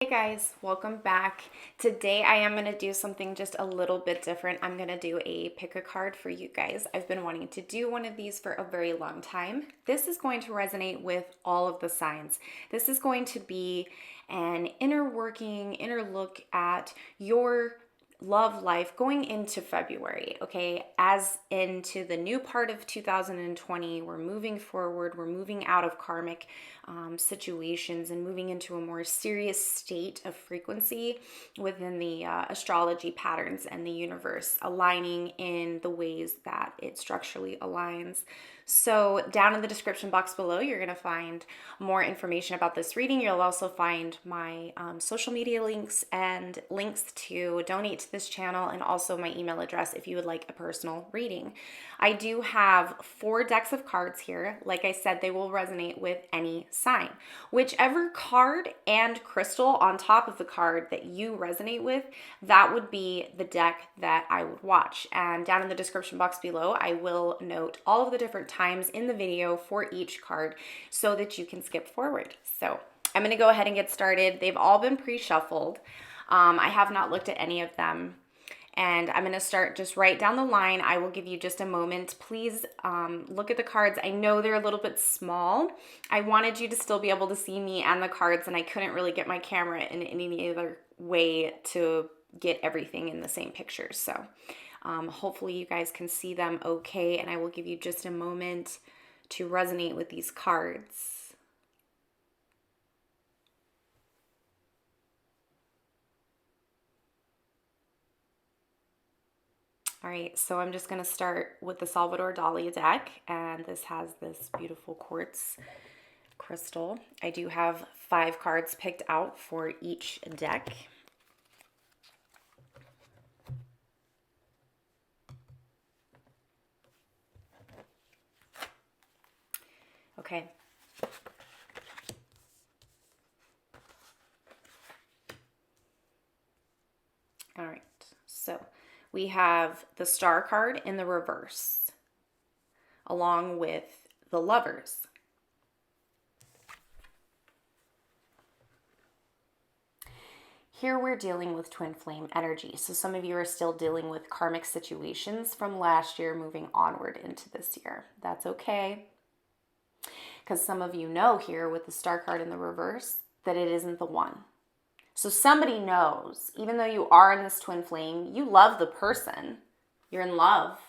Hey guys, welcome back. Today I am going to do something just a little bit different. I'm going to do a pick a card for you guys. I've been wanting to do one of these for a very long time. This is going to resonate with all of the signs. This is going to be an inner look at your love life going into February, okay? As into the new part of 2020, we're moving forward, we're moving out of karmic situations and moving into a more serious state of frequency within the astrology patterns and the universe, aligning in the ways that it structurally aligns. So down in the description box below, you're going to find more information about this reading. You'll also find my social media links and links to donate to this channel, and also my email address if you would like a personal reading. I do have 4 decks of cards here. Like I said, they will resonate with any sign. Whichever card and crystal on top of the card that you resonate with, that would be the deck that I would watch. And down in the description box below, I will note all of the different times in the video for each card so that you can skip forward. So I'm going to go ahead and get started. They've all been pre-shuffled. I have not looked at any of them. And I'm going to start just right down the line. I will give you just a moment. Please look at the cards. I know they're a little bit small. I wanted you to still be able to see me and the cards, and I couldn't really get my camera in any other way to get everything in the same picture. So hopefully you guys can see them okay, and I will give you just a moment to resonate with these cards. All right, so I'm just going to start with the Salvador Dali deck, and this has this beautiful quartz crystal. I do have 5 cards picked out for each deck. Okay. All right, so we have the Star card in the reverse, along with the Lovers. Here we're dealing with twin flame energy. So some of you are still dealing with karmic situations from last year moving onward into this year. That's okay. Because some of you know here with the Star card in the reverse that it isn't the one. So somebody knows, even though you are in this twin flame, you love the person. You're in love.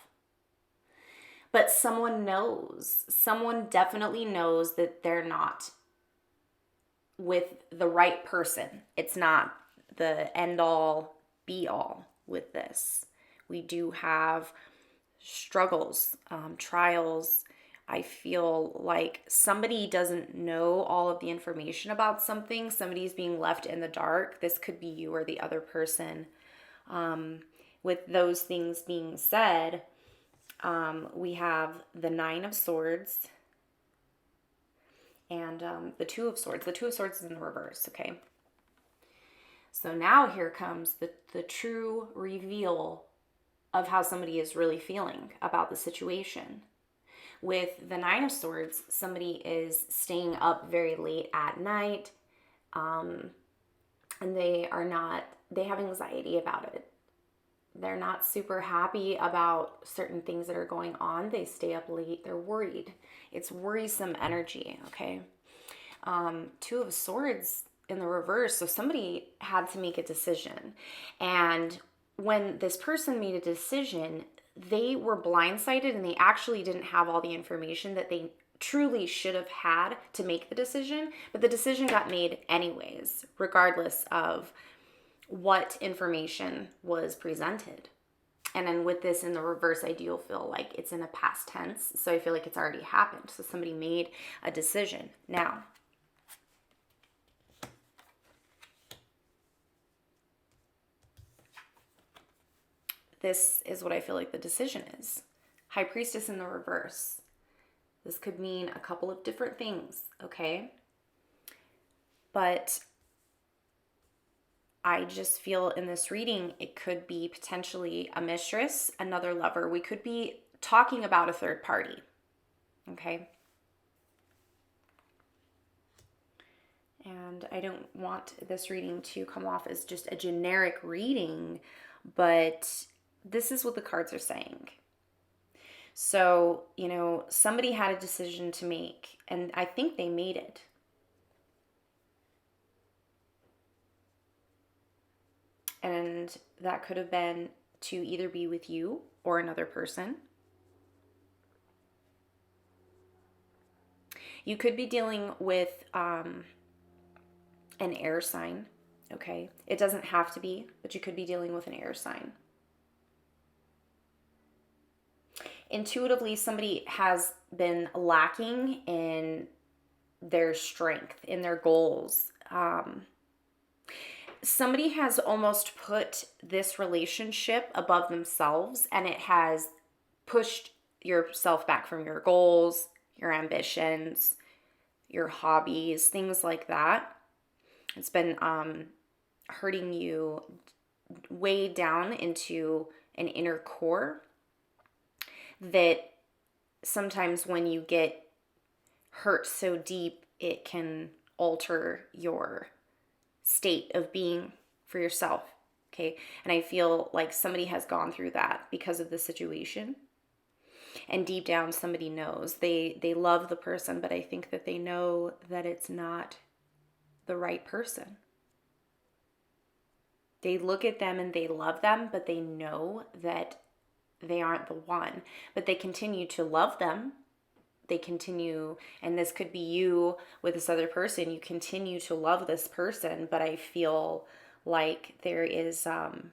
But someone knows. Someone definitely knows that they're not with the right person. It's not the end all be all with this. We do have struggles, trials. I feel like somebody doesn't know all of the information about something. Somebody's being left in the dark. This could be you or the other person. With those things being said, we have the 9 of Swords and the 2 of Swords. The 2 of Swords is in the reverse, okay? So now here comes the true reveal of how somebody is really feeling about the situation. With the 9 of Swords, somebody is staying up very late at night, and they have anxiety about it. They're not super happy about certain things that are going on. They stay up late. They're worried. It's worrisome energy, okay? 2 of Swords in the reverse. So somebody had to make a decision. And when this person made a decision, they were blindsided and they actually didn't have all the information that they truly should have had to make the decision. But the decision got made anyways, regardless of what information was presented. And then with this in the reverse, I do feel like it's in a past tense. So I feel like it's already happened. So somebody made a decision. Now, this is what I feel like the decision is. High Priestess in the reverse. This could mean a couple of different things, okay? But I just feel in this reading, it could be potentially a mistress, another lover. We could be talking about a third party, okay? And I don't want this reading to come off as just a generic reading, but this is what the cards are saying. So, you know, somebody had a decision to make, and I think they made it. And that could have been to either be with you or another person. You could be dealing with an air sign, okay? It doesn't have to be, but you could be dealing with an air sign. Intuitively, somebody has been lacking in their strength, in their goals. Somebody has almost put this relationship above themselves, and it has pushed yourself back from your goals, your ambitions, your hobbies, things like that. It's been hurting you way down into an inner core that sometimes when you get hurt so deep, it can alter your state of being for yourself. Okay. And I feel like somebody has gone through that because of the situation. And deep down, somebody knows they love the person, but I think that they know that it's not the right person. They look at them and they love them, but they know that they aren't the one. But they continue to love them. They continue, and this could be you with this other person. You continue to love this person, but I feel like there is some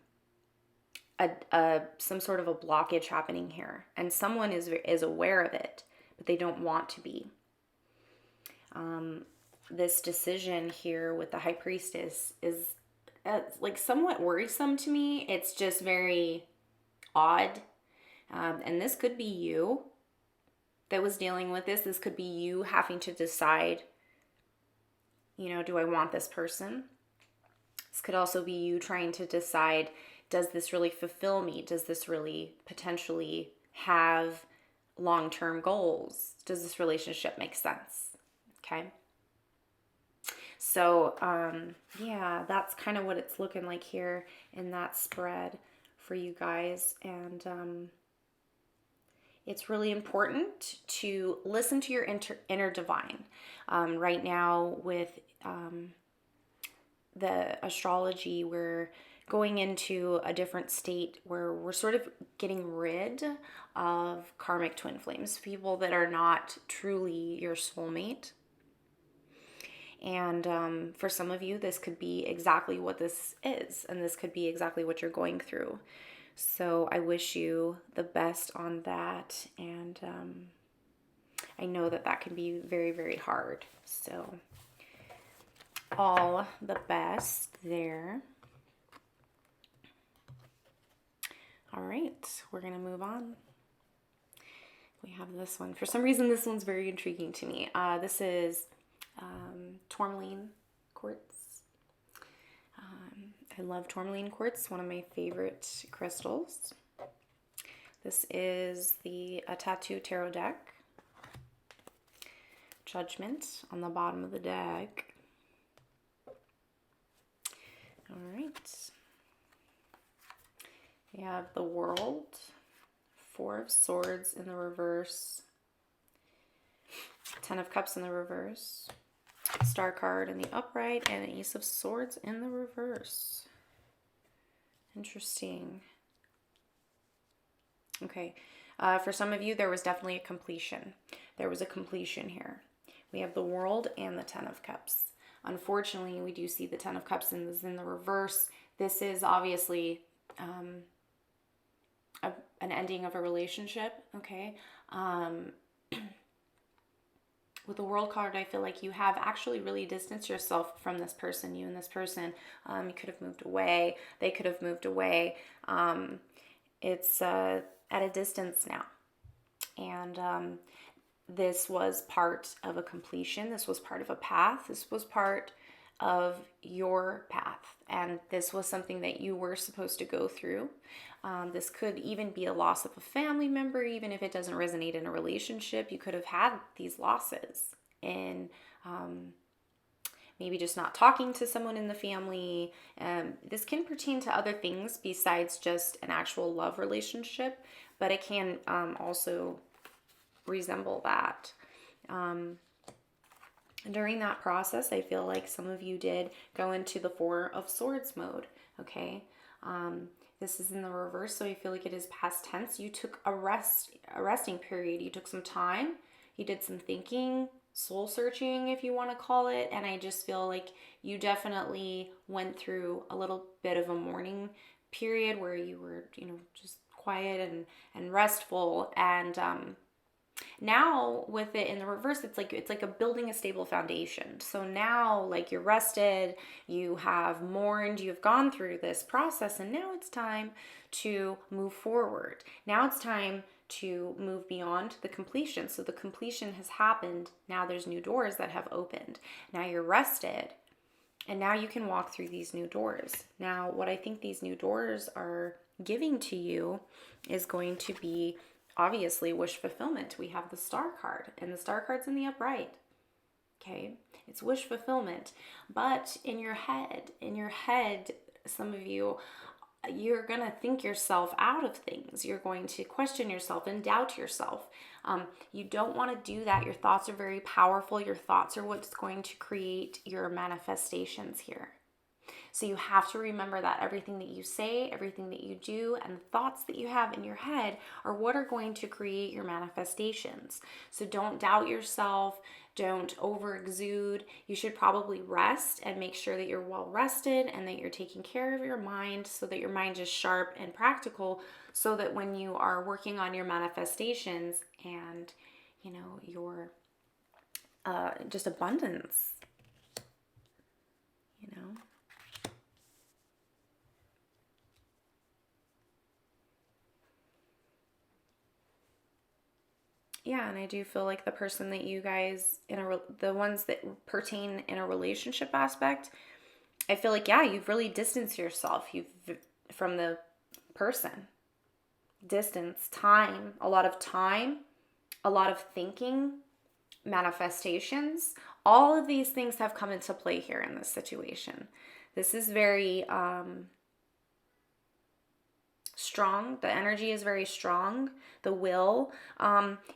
sort of a blockage happening here, and someone is aware of it, but they don't want to be. This decision here with the High Priestess is like somewhat worrisome to me. It's just very odd, and this could be you that was dealing with this. This could be you having to decide, you know, do I want this person? This could also be you trying to decide, does this really fulfill me? Does this really potentially have long-term goals? Does this relationship make sense? Okay. So, yeah, that's kind of what it's looking like here in that spread for you guys. And, it's really important to listen to your inner divine. Right now with the astrology, we're going into a different state where we're sort of getting rid of karmic twin flames, people that are not truly your soulmate. And for some of you, this could be exactly what this is, and this could be exactly what you're going through. So I wish you the best on that, and I know that that can be very, very hard. So all the best there. All right, we're going to move on. We have this one. For some reason, this one's very intriguing to me. This is Tourmaline Quartz. I love Tourmaline Quartz, one of my favorite crystals. This is the Tattoo Tarot deck. Judgment on the bottom of the deck. All right. We have the World, Four of Swords in the reverse, Ten of Cups in the reverse, Star card in the upright, and an Ace of Swords in the reverse. Interesting. Okay. For some of you, there was definitely a completion. There was a completion here. We have the World and the Ten of Cups. Unfortunately, we do see the Ten of Cups in the reverse. This is obviously an ending of a relationship, okay? With the World card, I feel like you have actually really distanced yourself from this person, you and this person. You could have moved away. They could have moved away. It's at a distance now. And this was part of a completion. This was part of a path. This was part of your path. And this was something that you were supposed to go through. This could even be a loss of a family member, even if it doesn't resonate in a relationship. You could have had these losses in maybe just not talking to someone in the family. This can pertain to other things besides just an actual love relationship, but it can also resemble that. During that process, I feel like some of you did go into the Four of Swords mode, okay? This is in the reverse, so I feel like it is past tense. You took a resting period. You took some time. You did some thinking, soul searching, if you want to call it. And I just feel like you definitely went through a little bit of a mourning period where you were, just quiet and restful. And now with it in the reverse, it's like a building a stable foundation. So now, like, you're rested, you have mourned, you've gone through this process, and now it's time to move forward. Now it's time to move beyond the completion. So the completion has happened. Now there's new doors that have opened. Now you're rested, and now you can walk through these new doors. Now, what I think these new doors are giving to you is going to be obviously wish fulfillment. We have the Star card, and the Star card's in the upright. Okay, it's wish fulfillment. But in your head, some of you, you're going to think yourself out of things. You're going to question yourself and doubt yourself. You don't want to do that. Your thoughts are very powerful. Your thoughts are what's going to create your manifestations here. So you have to remember that everything that you say, everything that you do, and the thoughts that you have in your head are what are going to create your manifestations. So don't doubt yourself. Don't over exude. You should probably rest and make sure that you're well rested and that you're taking care of your mind so that your mind is sharp and practical, so that when you are working on your manifestations and, your just abundance, Yeah, and I do feel like the person that you guys the ones that pertain in a relationship aspect, I feel like, yeah, you've really distanced yourself from the person. Distance, time, a lot of thinking, manifestations. All of these things have come into play here in this situation. This is very strong. The energy is very strong. The will.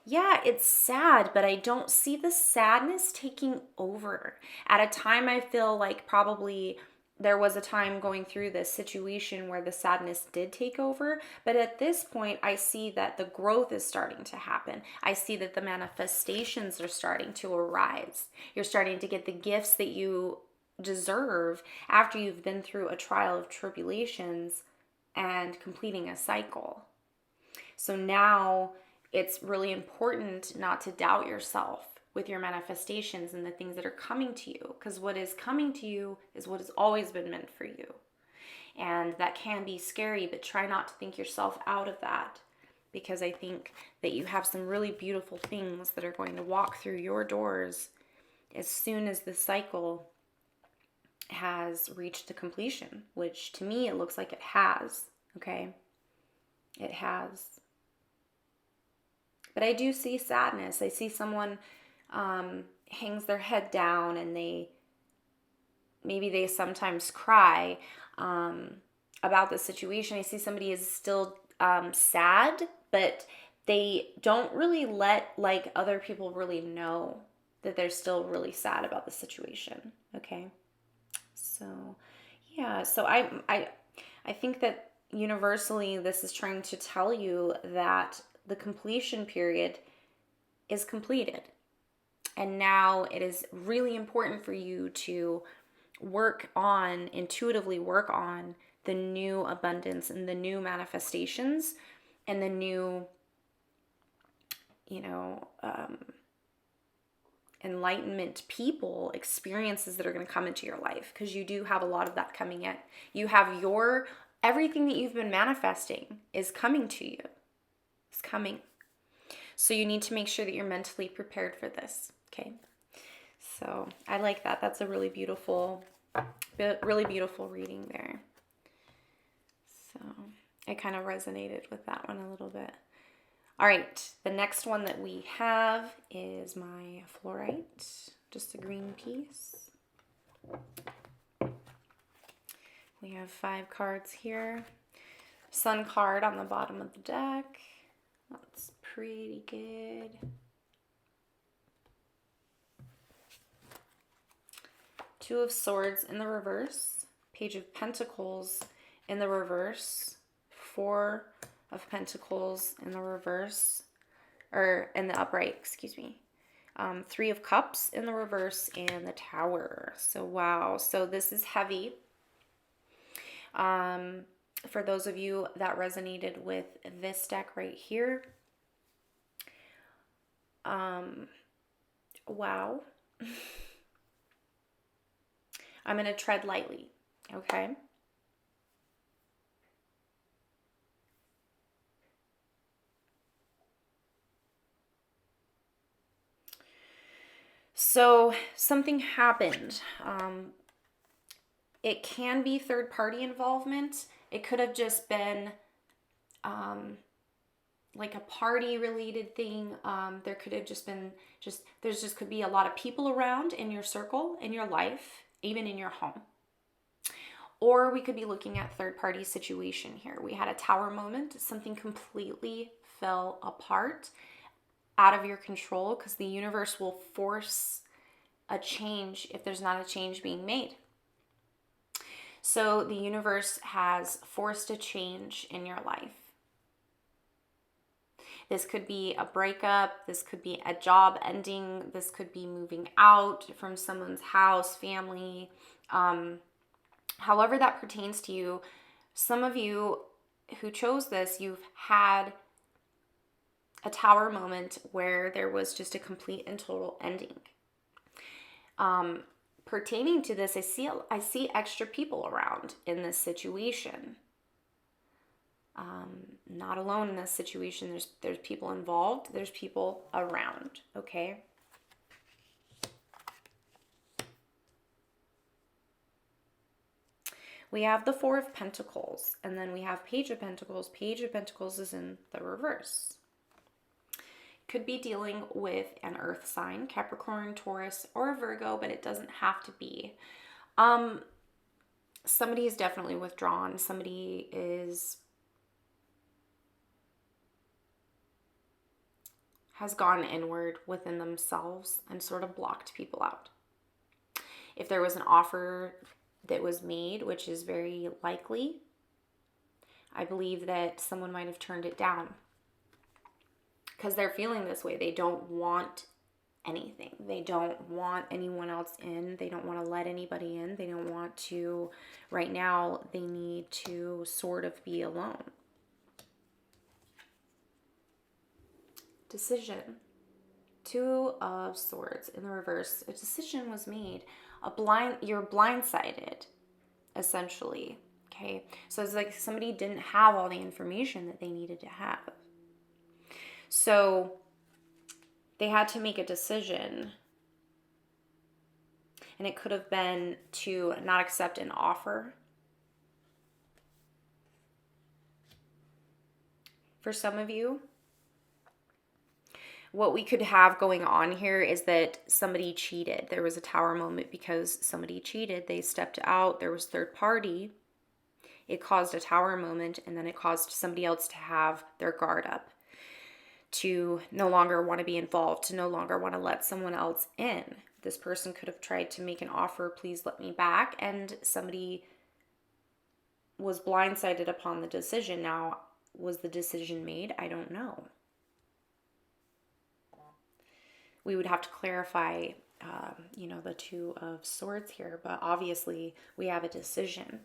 Yeah, it's sad, but I don't see the sadness taking over. At a time, I feel like probably there was a time going through this situation where the sadness did take over. But at this point, I see that the growth is starting to happen. I see that the manifestations are starting to arise. You're starting to get the gifts that you deserve after you've been through a trial of tribulations and completing a cycle. So now it's really important not to doubt yourself with your manifestations and the things that are coming to you, because what is coming to you is what has always been meant for you. And that can be scary, but try not to think yourself out of that, because I think that you have some really beautiful things that are going to walk through your doors as soon as the cycle has reached the completion, which to me it looks like it has. Okay, it has. But I do see sadness. I see someone hangs their head down, and maybe they sometimes cry about the situation. I see somebody is still sad, but they don't really let like other people really know that they're still really sad about the situation. Okay. So, yeah, so I think that universally this is trying to tell you that the completion period is completed. And now it is really important for you to intuitively work on the new abundance and the new manifestations and the new, enlightenment people, experiences that are going to come into your life, because you do have a lot of that coming in. You have everything that you've been manifesting is coming to you. It's coming. So you need to make sure that you're mentally prepared for this, okay? So I like that. That's a really beautiful reading there. So I kind of resonated with that one a little bit. All right, the next one that we have is my fluorite, just a green piece. We have 5 cards here. Sun card on the bottom of the deck. That's pretty good. Two of Swords in the reverse. Page of Pentacles in the reverse. 4 of Pentacles in the reverse. Or in the upright, excuse me. 3 of Cups in the reverse and the Tower. So wow. So this is heavy. For those of you that resonated with this deck right here. Wow. I'm going to tread lightly, okay? So something happened. It can be third-party involvement. It could have just been like a party-related thing. There could have just been there's just could be a lot of people around in your circle, in your life, even in your home. Or we could be looking at third-party situation here. We had a Tower moment. Something completely fell apart out of your control because the universe will force a change if there's not a change being made. So the universe has forced a change in your life. This could be a breakup. This could be a job ending. This could be moving out from someone's house, family. However that pertains to you, some of you who chose this, you've had a Tower moment where there was just a complete and total ending. Pertaining to this, I see extra people around in this situation. Not alone in this situation. There's people involved. There's people around. Okay. We have the 4 of Pentacles, and then we have Page of Pentacles. Page of Pentacles is in the reverse. Could be dealing with an earth sign, Capricorn, Taurus, or Virgo, but it doesn't have to be. Somebody is definitely withdrawn. Somebody has gone inward within themselves and sort of blocked people out. If there was an offer that was made, which is very likely, I believe that someone might have turned it down because they're feeling this way. They don't want anything. They don't want anyone else in. They don't want to let anybody in. They don't want to, right now, they need to sort of be alone. Decision. 2 of Swords in the reverse. A decision was made. You're blindsided, essentially. Okay, so it's like somebody didn't have all the information that they needed to have. So they had to make a decision, and it could have been to not accept an offer. For some of you, what we could have going on here is that somebody cheated. There was a Tower moment because somebody cheated. They stepped out. There was third party. It caused a Tower moment, and then it caused somebody else to have their guard up, to no longer want to be involved, to no longer want to let someone else in. This person could have tried to make an offer, please let me back, and somebody was blindsided upon the decision. Now, was the decision made? I don't know. We would have to clarify, the 2 of Swords here, but obviously we have a decision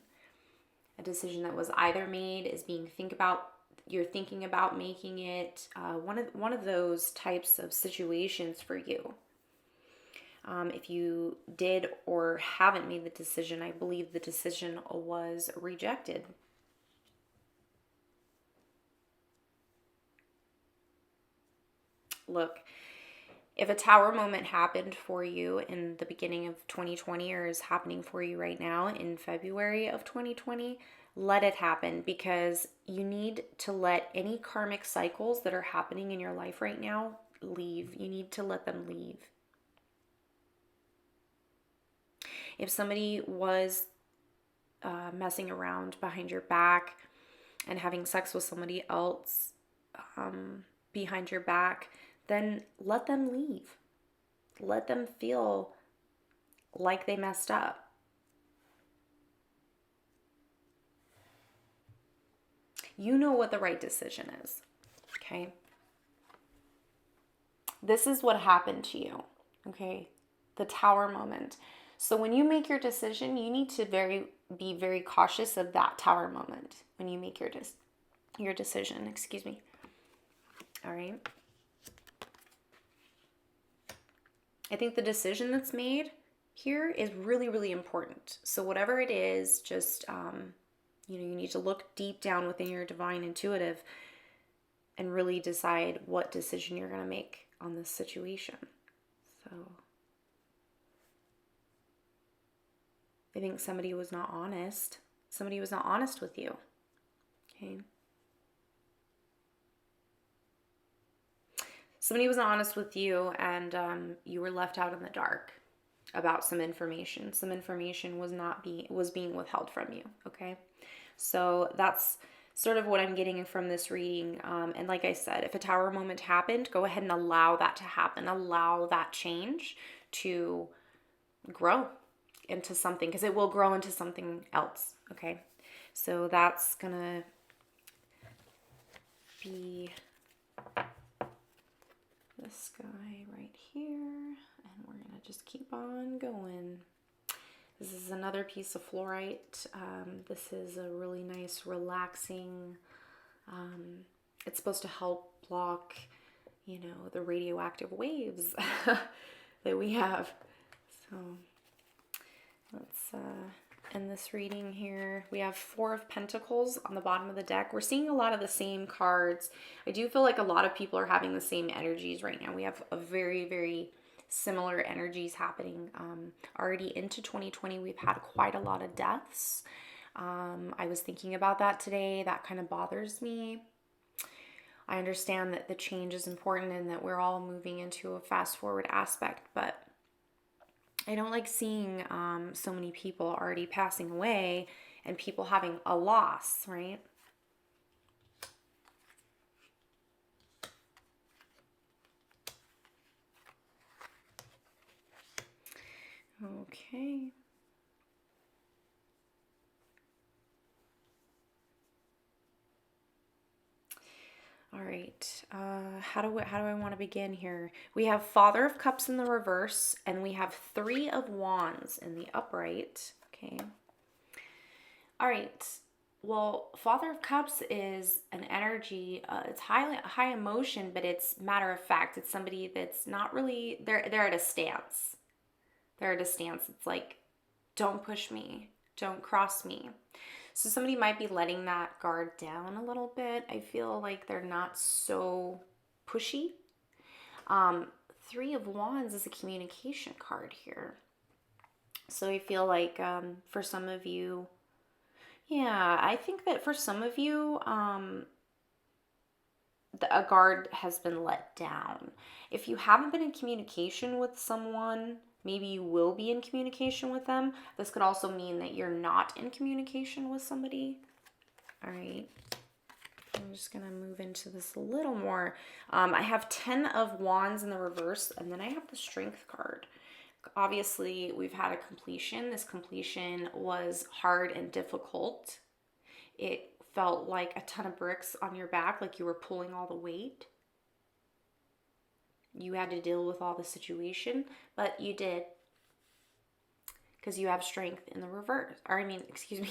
that was either made, is being you're thinking about making it, one of those types of situations for you. If you did or haven't made the decision, I believe the decision was rejected. Look, if a Tower moment happened for you in the beginning of 2020 or is happening for you right now in February of 2020, let it happen, because you need to let any karmic cycles that are happening in your life right now leave. You need to let them leave. If somebody was messing around behind your back and having sex with somebody else behind your back, then let them leave. Let them feel like they messed up. You know what the right decision is, okay? This is what happened to you, okay? The tower moment. So when you make your decision, you need to be very cautious of that tower moment when you make your decision, excuse me. All right? I think the decision that's made here is really, really important. So whatever it is, just, you need to look deep down within your divine intuitive and really decide what decision you're going to make on this situation. So I think somebody was not honest. Somebody was not honest with you. Okay. Somebody was not honest with you, and you were left out in the dark about some information. Some information was being withheld from you. Okay. So that's sort of what I'm getting from this reading. And like I said, if a tower moment happened, go ahead and allow that to happen. Allow that change to grow into something, because it will grow into something else. Okay. So that's going to be this guy right here. And we're going to just keep on going. This is another piece of fluorite. This is a really nice, relaxing, it's supposed to help block, the radioactive waves that we have. So let's end this reading here. We have 4 of Pentacles on the bottom of the deck. We're seeing a lot of the same cards. I do feel like a lot of people are having the same energies right now. We have a very, very similar energies happening. Already into 2020, we've had quite a lot of deaths. I was thinking about that today. That kind of bothers me. I understand that the change is important and that we're all moving into a fast forward aspect, but I don't like seeing so many people already passing away and people having a loss, right? Okay. All right. How do I want to begin here? We have Father of Cups in the reverse, and we have 3 of Wands in the upright. Okay. All right. Well, Father of Cups is an energy. It's high emotion, but it's matter of fact. It's somebody that's not really. They're at a stance. They're at a stance. It's like, don't push me, don't cross me. So somebody might be letting that guard down a little bit. I feel like they're not so pushy. 3 of Wands is a communication card here. So I feel like for some of you, I think that for some of you, a guard has been let down. If you haven't been in communication with someone, maybe you will be in communication with them. This could also mean that you're not in communication with somebody. All right. I'm just going to move into this a little more. I have 10 of Wands in the reverse, and then I have the Strength card. Obviously, we've had a completion. This completion was hard and difficult. It felt like a ton of bricks on your back, like you were pulling all the weight. You had to deal with all the situation, but you did, because you have strength in the reverse. You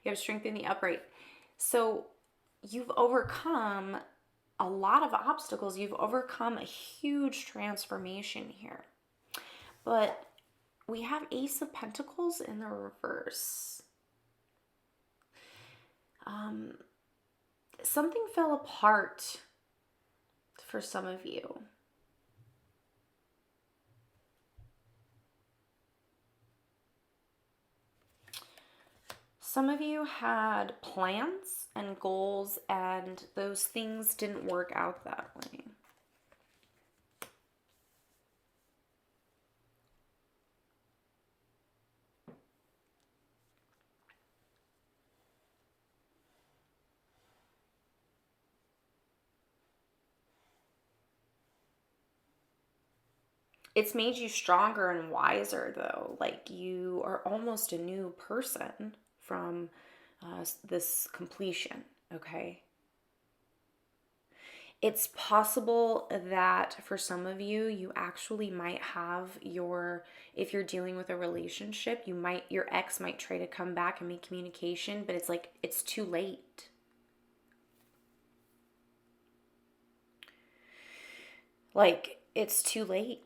have strength in the upright. So you've overcome a lot of obstacles. You've overcome a huge transformation here. But we have Ace of Pentacles in the reverse. Something fell apart for some of you. Some of you had plans and goals, and those things didn't work out that way. It's made you stronger and wiser, though. Like, you are almost a new person from this completion, okay? It's possible that for some of you, you actually might have if you're dealing with a relationship, your ex might try to come back and make communication, but it's like, it's too late. Like, it's too late.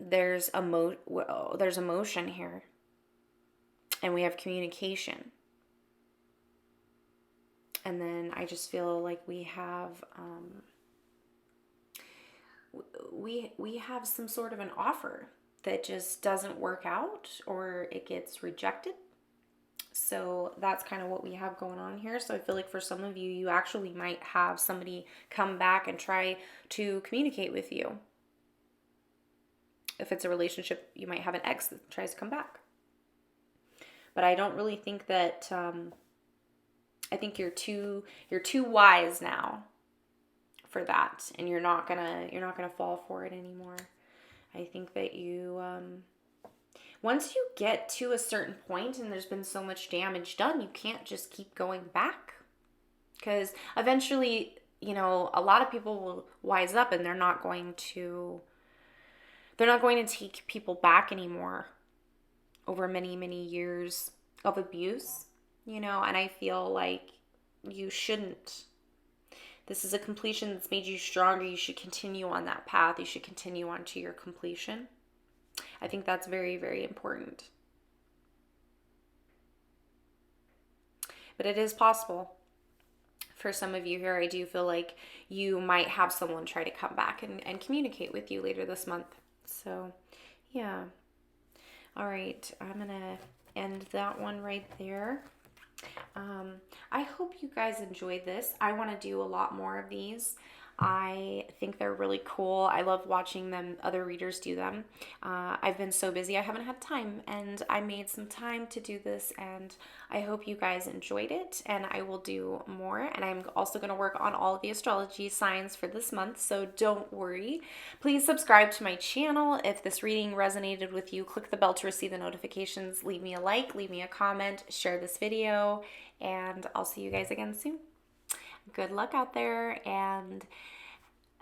There's emotion here, and we have communication. And then I just feel like we have we have some sort of an offer that just doesn't work out, or it gets rejected. So that's kind of what we have going on here. So I feel like for some of you, you actually might have somebody come back and try to communicate with you. If it's a relationship, you might have an ex that tries to come back. But I don't really think that, I think you're too wise now for that, and you're not gonna fall for it anymore. I think that you, once you get to a certain point and there's been so much damage done, you can't just keep going back, because eventually, a lot of people will wise up, and they're not going to take people back anymore over many, many years of abuse, and I feel like you shouldn't. This is a completion that's made you stronger. You should continue on that path. You should continue on to your completion. I think that's very, very important. But it is possible. For some of you here, I do feel like you might have someone try to come back and communicate with you later this month. So, yeah. All right, I'm going to end that one right there. I hope you guys enjoyed this. I want to do a lot more of these. I think they're really cool. I love watching other readers do them. I've been so busy, I haven't had time, and I made some time to do this, and I hope you guys enjoyed it, and I will do more. And I'm also going to work on all of the astrology signs for this month, so don't worry. Please subscribe to my channel. If this reading resonated with you, click the bell to receive the notifications. Leave me a like, leave me a comment, share this video, and I'll see you guys again soon. Good luck out there, and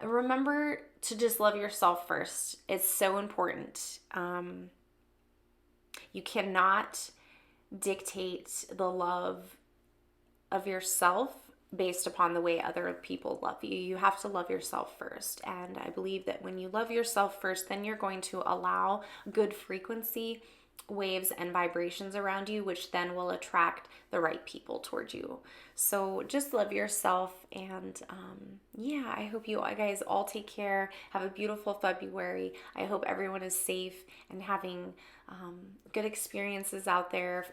remember to just love yourself first. It's so important. You cannot dictate the love of yourself based upon the way other people love you. You have to love yourself first, and I believe that when you love yourself first, then you're going to allow good frequency waves and vibrations around you, which then will attract the right people towards you. So just love yourself, and yeah, I hope you guys all take care. Have a beautiful February. I hope everyone is safe and having good experiences out there.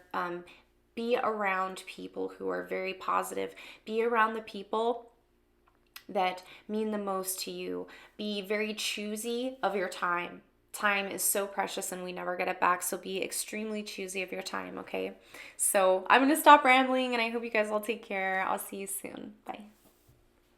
Be around people who are very positive. Be around the people that mean the most to you. Be very choosy of your time. Time is so precious and we never get it back, so be extremely choosy of your time, okay? So I'm going to stop rambling, and I hope you guys all take care. I'll see you soon. Bye.